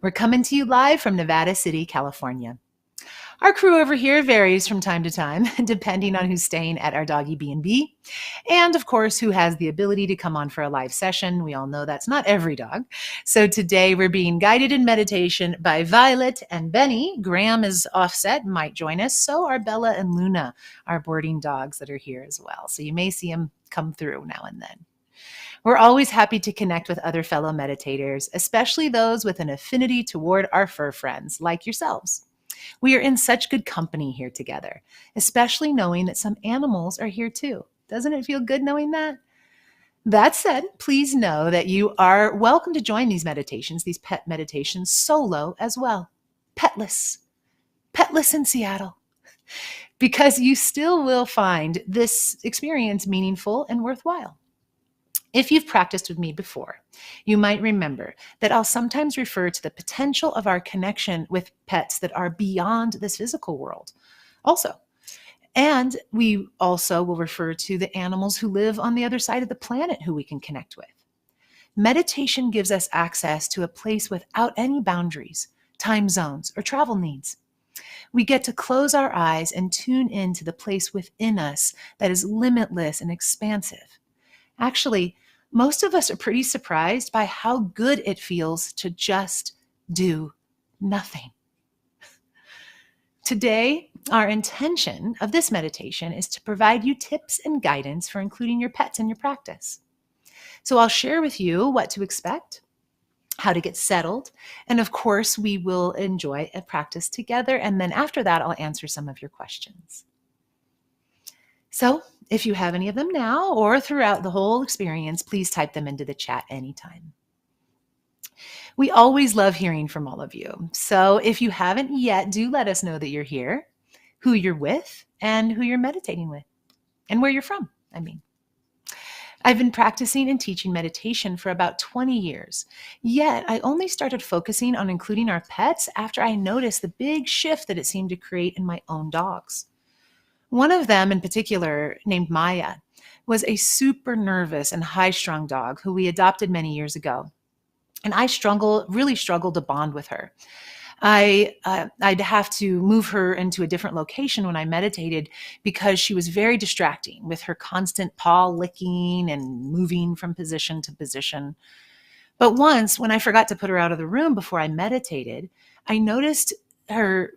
We're coming to you live from Nevada City, California. Our crew over here varies from time to time, depending on who's staying at our doggy B&B, and of course, who has the ability to come on for a live session. We all know that's not every dog. So today we're being guided in meditation by Violet and Benny. Graham is offset, might join us. So are Bella and Luna, our boarding dogs that are here as well. So you may see them come through now and then. We're always happy to connect with other fellow meditators, especially those with an affinity toward our fur friends, like yourselves. We are in such good company here together, especially knowing that some animals are here too. Doesn't it feel good knowing that? That said, please know that you are welcome to join these meditations, these pet meditations, solo as well. Petless in Seattle, because you still will find this experience meaningful and worthwhile. If you've practiced with me before, you might remember that I'll sometimes refer to the potential of our connection with pets that are beyond this physical world also. And we also will refer to the animals who live on the other side of the planet who we can connect with. Meditation gives us access to a place without any boundaries, time zones, or travel needs. We get to close our eyes and tune into the place within us that is limitless and expansive. Actually, most of us are pretty surprised by how good it feels to just do nothing. Today, our intention of this meditation is to provide you tips and guidance for including your pets in your practice. So I'll share with you what to expect, how to get settled, and of course, we will enjoy a practice together. And then after that, I'll answer some of your questions. So if you have any of them now or throughout the whole experience, please type them into the chat anytime. We always love hearing from all of you. So if you haven't yet, do let us know that you're here, who you're with, and who you're meditating with, and where you're from, I've been practicing and teaching meditation for about 20 years, yet I only started focusing on including our pets after I noticed the big shift that it seemed to create in my own dogs. One of them in particular, named Maya, was a super nervous and high-strung dog who we adopted many years ago. And I really struggled to bond with her. I'd have to move her into a different location when I meditated because she was very distracting with her constant paw licking and moving from position to position. But once, when I forgot to put her out of the room before I meditated, I noticed her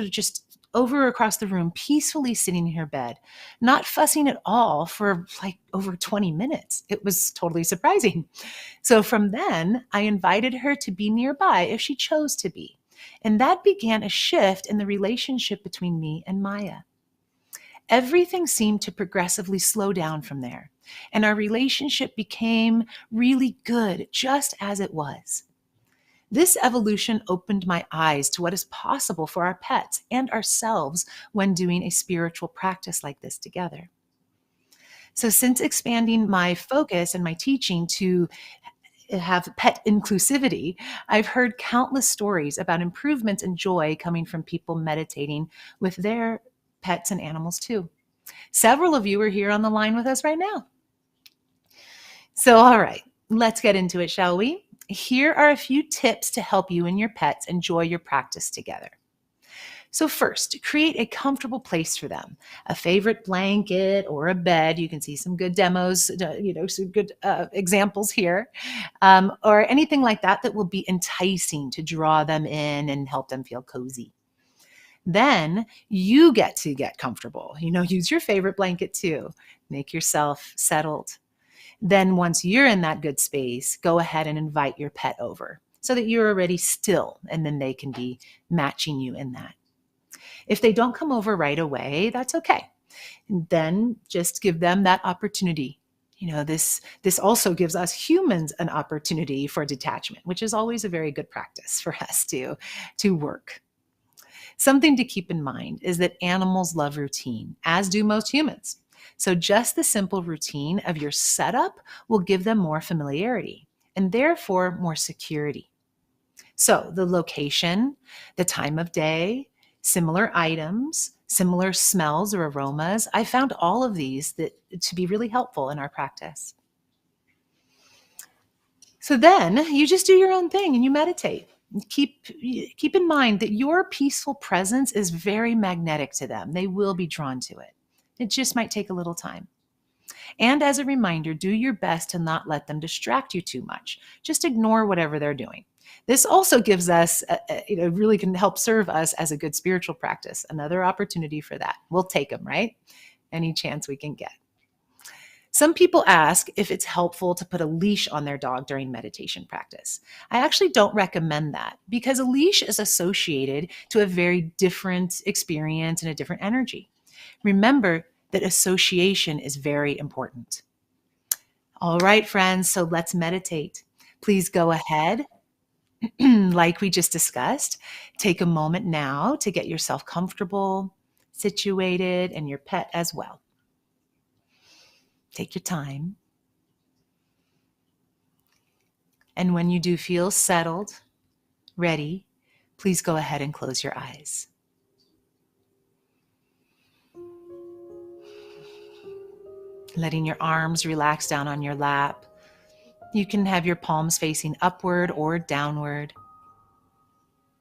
just over across the room, peacefully sitting in her bed, not fussing at all for like over 20 minutes. It was totally surprising. So from then, I invited her to be nearby if she chose to be. And that began a shift in the relationship between me and Maya. Everything seemed to progressively slow down from there, and our relationship became really good, just as it was. This evolution opened my eyes to what is possible for our pets and ourselves when doing a spiritual practice like this together. So since expanding my focus and my teaching to have pet inclusivity, I've heard countless stories about improvements and joy coming from people meditating with their pets and animals too. Several of you are here on the line with us right now. So, all right, let's get into it, shall we? Here are a few tips to help you and your pets enjoy your practice together. So first, create a comfortable place for them, a favorite blanket or a bed. You can see some good demos, some good examples here, or anything like that that will be enticing to draw them in and help them feel cozy. Then you get to get comfortable. Use your favorite blanket too. Make yourself settled. Then once you're in that good space, go ahead and invite your pet over so that you're already still, and then they can be matching you in that. If they don't come over right away, that's okay. And then just give them that opportunity. This also gives us humans an opportunity for detachment, which is always a very good practice for us to work. Something to keep in mind is that animals love routine, as do most humans. So just the simple routine of your setup will give them more familiarity and therefore more security. So the location, the time of day, similar items, similar smells or aromas, I found all of these to be really helpful in our practice. So then you just do your own thing and you meditate. Keep in mind that your peaceful presence is very magnetic to them. They will be drawn to it. It just might take a little time. And as a reminder, do your best to not let them distract you too much. Just ignore whatever they're doing. This also gives us, really can help serve us as a good spiritual practice. Another opportunity for that. We'll take them, right? Any chance we can get. Some people ask if it's helpful to put a leash on their dog during meditation practice. I actually don't recommend that because a leash is associated to a very different experience and a different energy. Remember that association is very important. All right, friends, so let's meditate. Please go ahead, like we just discussed, take a moment now to get yourself comfortable, situated, and your pet as well. Take your time. And when you do feel settled, ready, please go ahead and close your eyes. Letting your arms relax down on your lap. You can have your palms facing upward or downward.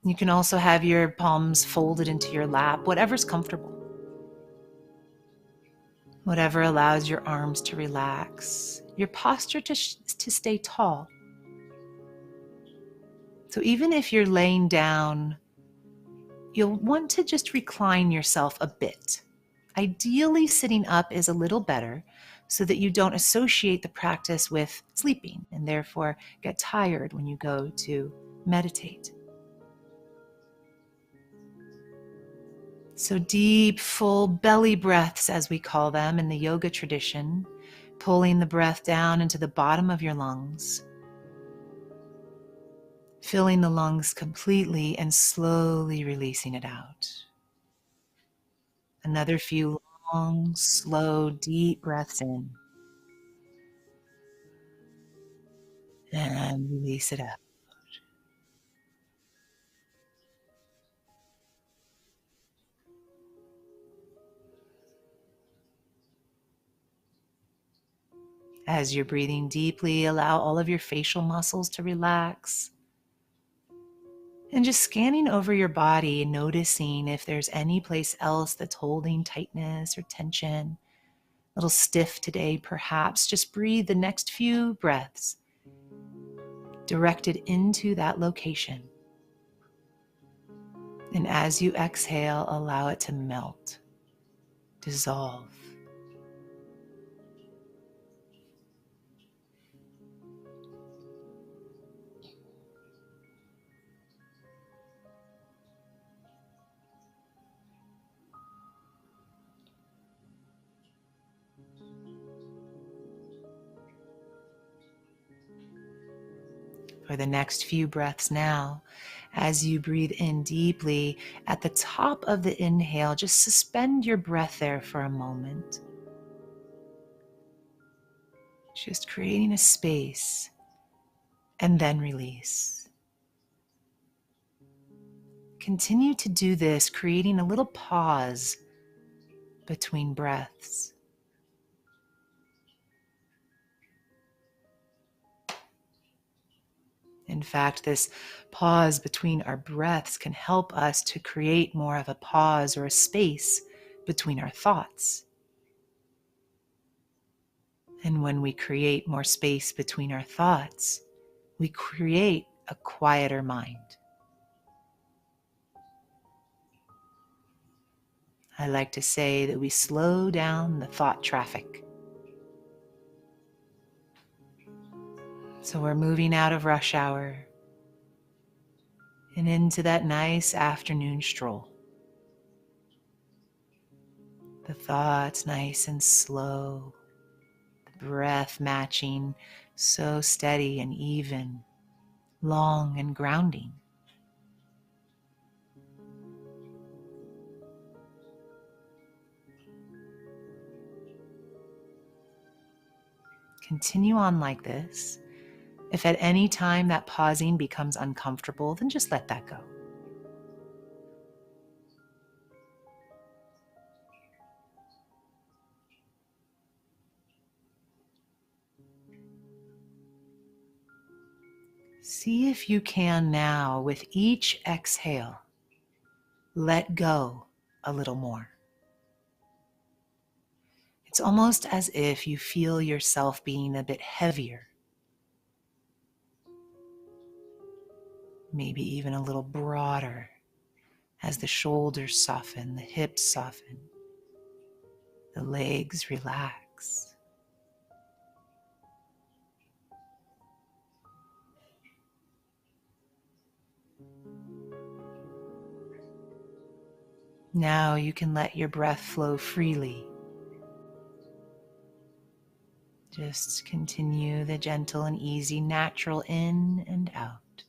You can also have your palms folded into your lap, whatever's comfortable. Whatever allows your arms to relax, your posture to stay tall. So even if you're laying down, you'll want to just recline yourself a bit. Ideally, sitting up is a little better so that you don't associate the practice with sleeping and therefore get tired when you go to meditate. So deep, full belly breaths, as we call them in the yoga tradition, pulling the breath down into the bottom of your lungs, filling the lungs completely and slowly releasing it out. Another few long, slow, deep breaths in. And release it out. As you're breathing deeply, allow all of your facial muscles to relax. And just scanning over your body and noticing if there's any place else that's holding tightness or tension. A little stiff today, perhaps. Just breathe the next few breaths directed into that location. And as you exhale, allow it to melt, dissolve. For the next few breaths now, as you breathe in deeply, at the top of the inhale, just suspend your breath there for a moment. Just creating a space and then release. Continue to do this, creating a little pause between breaths. In fact, this pause between our breaths can help us to create more of a pause or a space between our thoughts. And when we create more space between our thoughts, we create a quieter mind. I like to say that we slow down the thought traffic. So we're moving out of rush hour and into that nice afternoon stroll. The thoughts nice and slow, the breath matching, so steady and even, long and grounding. Continue on like this. If at any time that pausing becomes uncomfortable, then just let that go. See if you can now, with each exhale, let go a little more. It's almost as if you feel yourself being a bit heavier, maybe even a little broader as the shoulders soften, the hips soften, the legs relax. Now you can let your breath flow freely. Just continue the gentle and easy, natural in and out.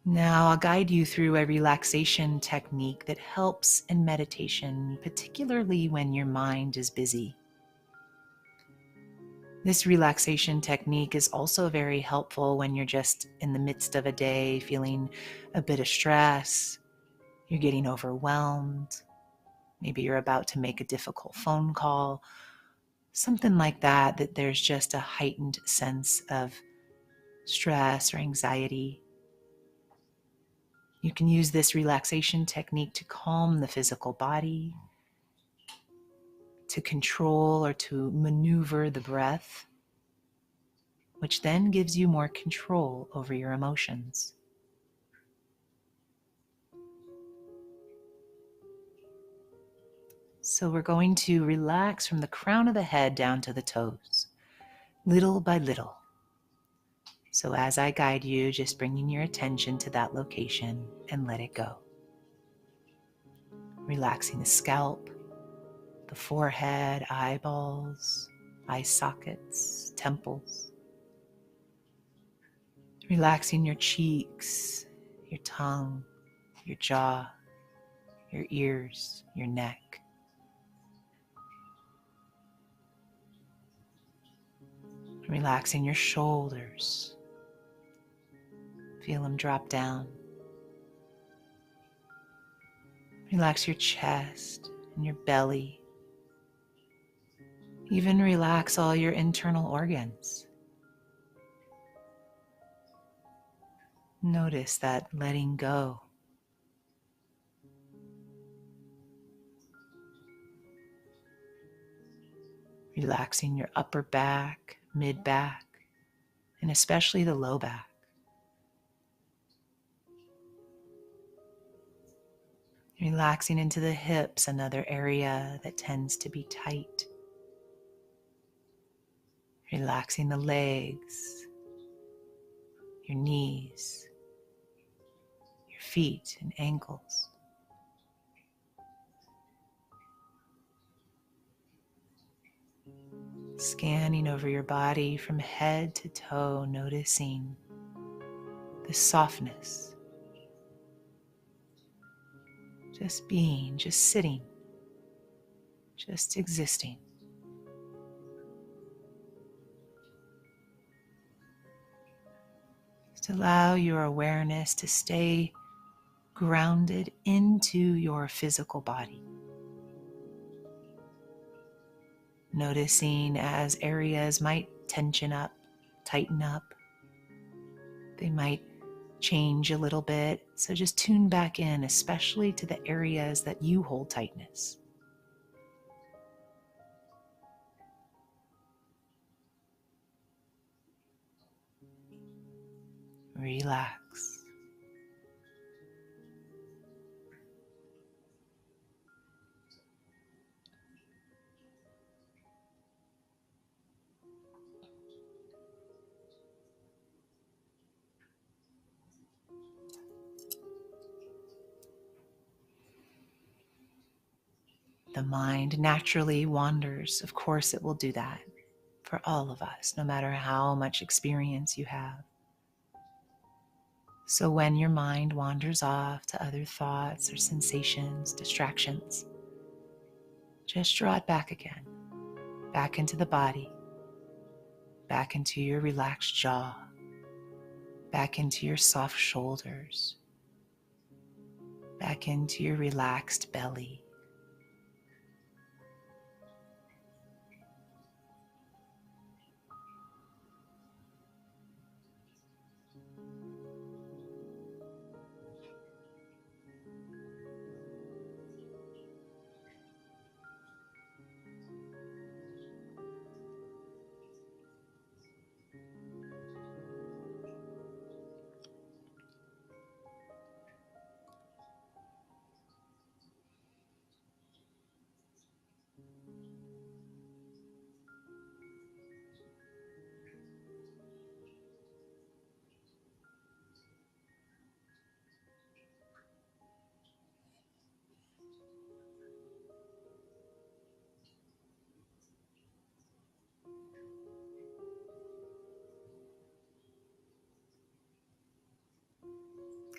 Now I'll guide you through a relaxation technique that helps in meditation, particularly when your mind is busy. This relaxation technique is also very helpful when you're just in the midst of a day feeling a bit of stress, you're getting overwhelmed, maybe you're about to make a difficult phone call, something like that, that there's just a heightened sense of stress or anxiety. You can use this relaxation technique to calm the physical body, to control or to maneuver the breath, which then gives you more control over your emotions. So we're going to relax from the crown of the head down to the toes, little by little. So as I guide you, just bringing your attention to that location and let it go. Relaxing the scalp, the forehead, eyeballs, eye sockets, temples. Relaxing your cheeks, your tongue, your jaw, your ears, your neck. Relaxing your shoulders. Feel them drop down. Relax your chest and your belly. Even relax all your internal organs. Notice that letting go. Relaxing your upper back, mid back, and especially the low back. Relaxing into the hips, another area that tends to be tight. Relaxing the legs, your knees, your feet and ankles. Scanning over your body from head to toe, noticing the softness. Just being, just sitting, just existing. Just allow your awareness to stay grounded into your physical body. Noticing as areas might tension up, tighten up. They might change a little bit. So just tune back in, especially to the areas that you hold tightness. Relax. The mind naturally wanders. Of course, it will do that for all of us, no matter how much experience you have. So when your mind wanders off to other thoughts or sensations, distractions, just draw it back again, back into the body, back into your relaxed jaw, back into your soft shoulders, back into your relaxed belly.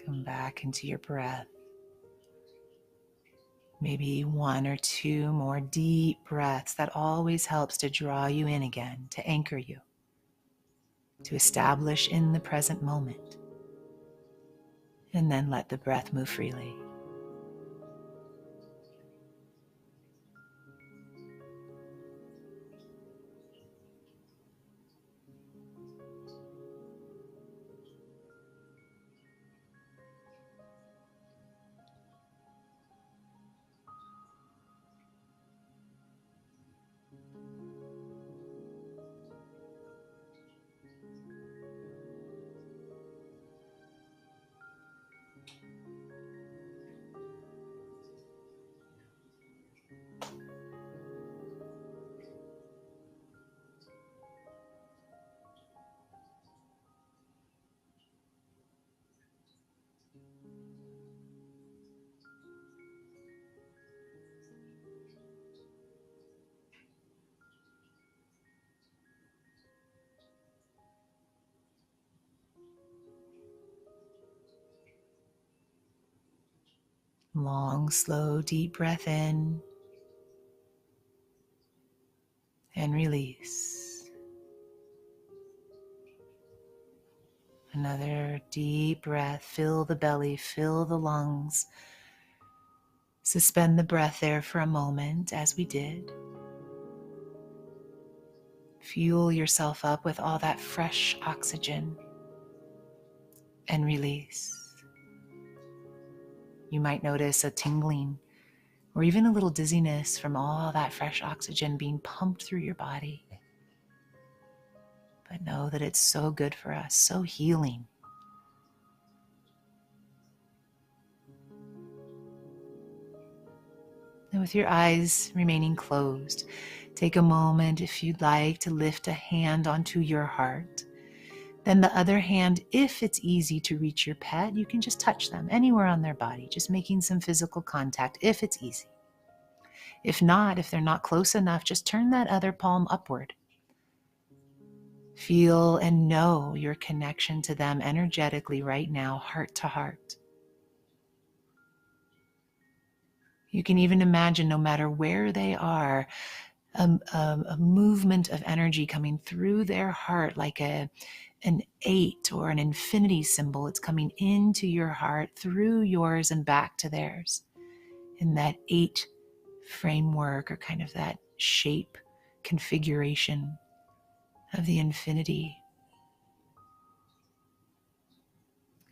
Come back into your breath. Maybe one or two more deep breaths. That always helps to draw you in again, to anchor you, to establish in the present moment. And then let the breath move freely. Long, slow, deep breath in and release. Another deep breath. Fill the belly, fill the lungs. Suspend the breath there for a moment, as we did. Fuel yourself up with all that fresh oxygen and release. You might notice a tingling or even a little dizziness from all that fresh oxygen being pumped through your body. But know that it's so good for us, so healing. And with your eyes remaining closed, take a moment, if you'd like, to lift a hand onto your heart. Then the other hand, if it's easy to reach your pet, you can just touch them anywhere on their body, just making some physical contact if it's easy. If not, if they're not close enough, just turn that other palm upward. Feel and know your connection to them energetically right now, heart to heart. You can even imagine, no matter where they are, a movement of energy coming through their heart like an 8 or an infinity symbol. It's coming into your heart, through yours and back to theirs. In that 8 framework, or kind of that shape configuration of the infinity.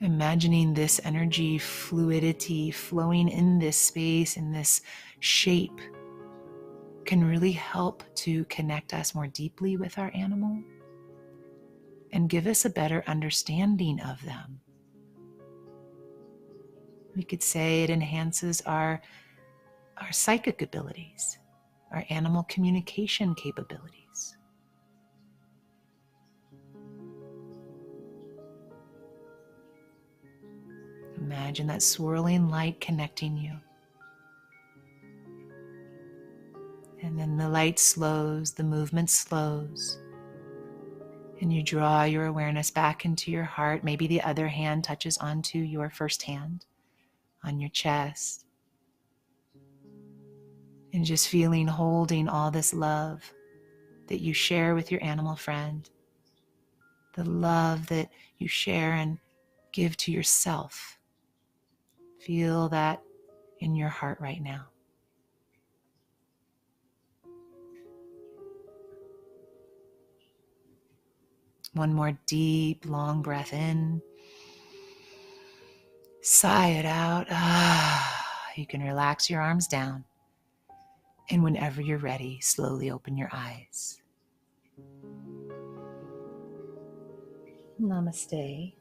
Imagining this energy fluidity flowing in this space, in this shape, can really help to connect us more deeply with our animal and give us a better understanding of them. We could say it enhances our psychic abilities, our animal communication capabilities. Imagine that swirling light connecting you. And then the light slows, the movement slows. And you draw your awareness back into your heart. Maybe the other hand touches onto your first hand on your chest. And just feeling, holding all this love that you share with your animal friend. The love that you share and give to yourself. Feel that in your heart right now. One more deep, long breath in. Sigh it out. You can relax your arms down. And whenever you're ready, slowly open your eyes. Namaste.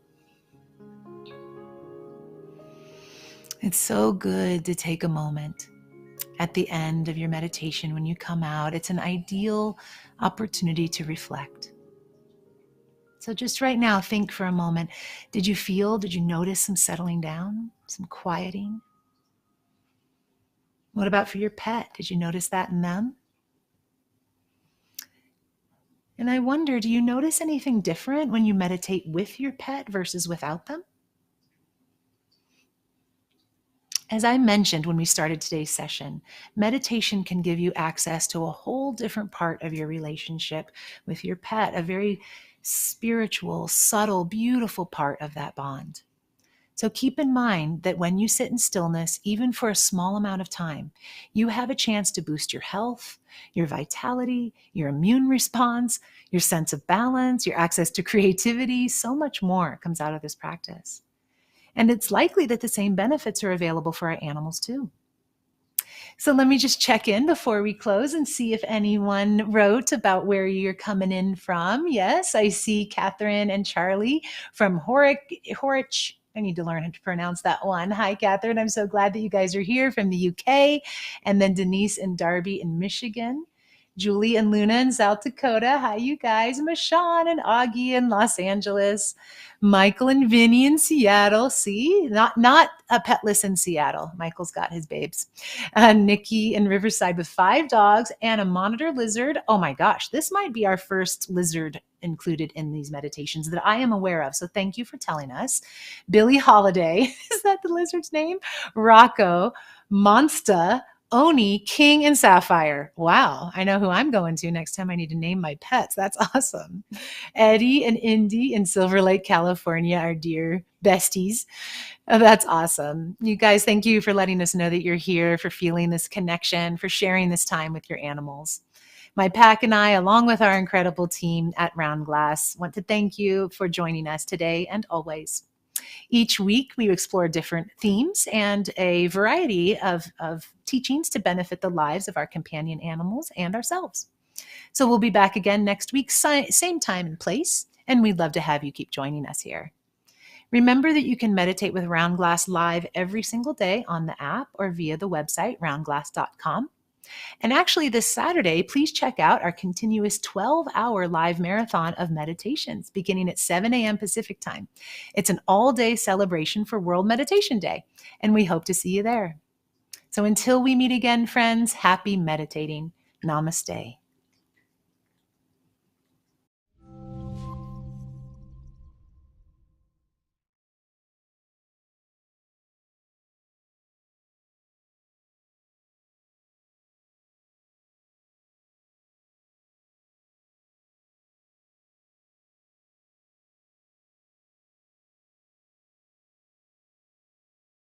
It's so good to take a moment at the end of your meditation when you come out. It's an ideal opportunity to reflect. So just right now, think for a moment. Did you notice some settling down, some quieting? What about for your pet? Did you notice that in them? And I wonder, do you notice anything different when you meditate with your pet versus without them? As I mentioned when we started today's session, meditation can give you access to a whole different part of your relationship with your pet, a very spiritual, subtle, beautiful part of that bond. So keep in mind that when you sit in stillness, even for a small amount of time, you have a chance to boost your health, your vitality, your immune response, your sense of balance, your access to creativity. So much more comes out of this practice. And it's likely that the same benefits are available for our animals too. So let me just check in before we close and see if anyone wrote about where you're coming in from. Yes, I see Catherine and Charlie from Horwich. I need to learn how to pronounce that one. Hi, Catherine. I'm so glad that you guys are here from the UK. And then Denise and Darby in Michigan. Julie and Luna in South Dakota. Hi, you guys. Mashawn and Augie in Los Angeles. Michael and Vinny in Seattle. See, not a petless in Seattle. Michael's got his babes. Nikki in Riverside with 5 dogs and a monitor lizard. Oh my gosh, this might be our first lizard included in these meditations that I am aware of. So thank you for telling us. Billie Holiday, is that the lizard's name? Rocco, Monsta, Oni, King, and Sapphire. Wow, I know who I'm going to next time I need to name my pets. That's awesome. Eddie and Indy in Silver Lake, California, our dear besties. Oh, that's awesome. You guys, thank you for letting us know that you're here, for feeling this connection, for sharing this time with your animals. My pack and I, along with our incredible team at Round Glass, want to thank you for joining us today and always. Each week, we explore different themes and a variety of teachings to benefit the lives of our companion animals and ourselves. So we'll be back again next week, same time and place, and we'd love to have you keep joining us here. Remember that you can meditate with Round Glass live every single day on the app or via the website, roundglass.com. And actually, this Saturday, please check out our continuous 12-hour live marathon of meditations beginning at 7 a.m. Pacific time. It's an all-day celebration for World Meditation Day, and we hope to see you there. So until we meet again, friends, happy meditating. Namaste.